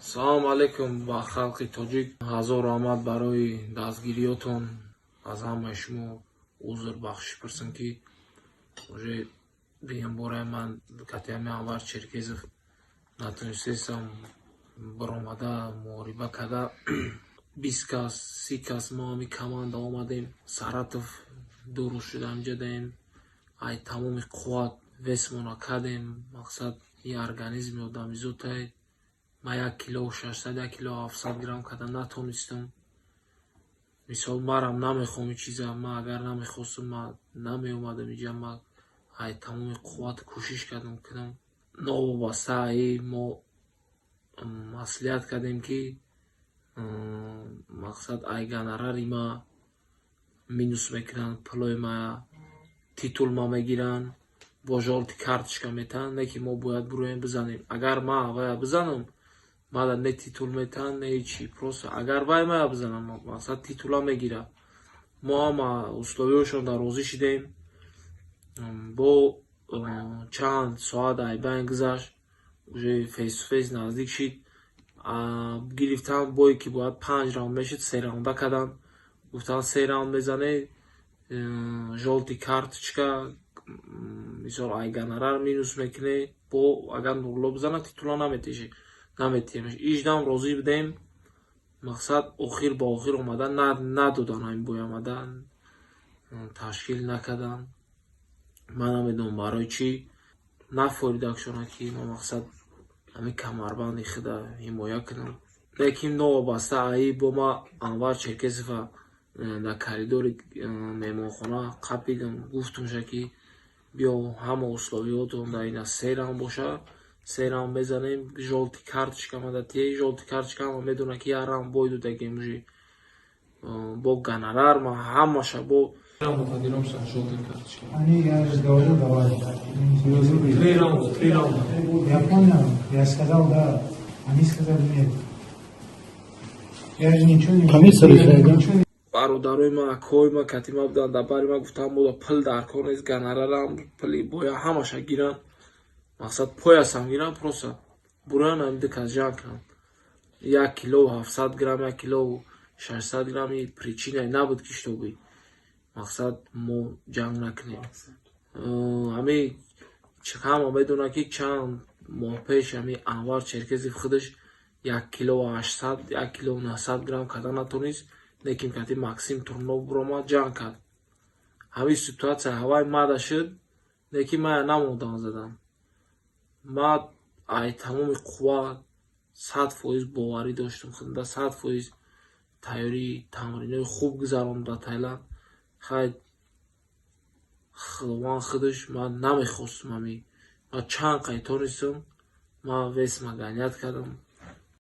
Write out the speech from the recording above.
Салом алейкум ба халқи тоҷик. Ҳазор раҳмат барои дастгириётон. Аз ҳамаи шумо узр бахшиш пурсам, ки уже биёнбора ман катями Анвар Черкезов натонистам баромада муҳориба карда 20 кас 30 кас мо ҳами команда омадем Саратов дуруст шуда амҷадаем ай тамоми қувват весмона кардем. Мақсад и организми одами зутай ма 1 кило 600 1 кило 700 грамм карда натонистам. Мисол марам намехом и чиза, ма агар намехостам ма намеомадам инҷа. Ма ай тамоми қувват кӯшиш кардам кунам. Новобаста ай мо маслиҳат кардем, ки мақсад ай гонорари ма минус мекунанд, пулои ма титул ма мегиранд, бо жолти карточка метаҳанд, не ки мо бояд бироем бизанем. Агар ма вая бизанам мада не титул метаҳанд не чӣ, просто агар вай мая бизанам мақсад титула мегира. Мо ҳама условиёшонда розӣ шидем. Бо чанд соат ай байн гузашт, уже фейс ту фейс наздик шид. Гирифтан бое ки бояд 5 раунд мешид, 3 раунда карданд. Гуфтанд 3 раунд мезанед, жолти карточка мисол ай гонорар минус мекунед, бо агар нулло бизанад титула наметиҳед. 18 розӣ будем. Мақсад охир ба охир омада надодан ҳамин бой омада ташкил накардан. Ман намедонам барои чӣ нафоридакшона, ки мо мақсад ҳамин камарбанди худа ҳимоя кунам. Лекин новобаста аи бо ма Анвар Черкезова дар коридори меҳмонхона қапидам, гуфтумша ки биё ҳама условиётон дар ина 3 раунд боша, 3 раунд мезанем, жолти карточка мада тие, жолти карточка ҳама медонад ки 1 раунд бой додагем уже бо гонорар ма ҳамаша бо жолти карточка. Они я разговаривал, давай. 3 раунда. Я понял, я сказал да, они сказали нет. Я же ничего не говорю. Бародарои ма, акои ма, катима буданд, дар бари ма гуфтанд мода пул дар кор нест, гонорарам, пули боя ҳамаша гиранд. Мақсад поясам гиранд, просто буроян ҳамида кас ҷанг кунанд. 1 кило 700 грамм, 1 кило 600 грамм и причинаи набуд ки штоби. Мақсад мо ҷанг накунем. Ҳами ҳама медонад ки чанд моҳ пеш ҳами Анвар Черкезов худаш 1 кило 800 1 кило 900 грамм карда натонист. Лекин кати Максим Турнов буромад ҷанг кард. Ҳамин ситуатсия ҳавай мада шуд, лекин мая намондам задам. Ма ай тамоми қувват 100% боварӣ доштам худда, 100% тайёрии тамринои хуб гузарондам дар Тайланд. Хай худованд худаш ман намехостам ҳамин. Ма чанд қайтонистам, ман весма ганят кардам.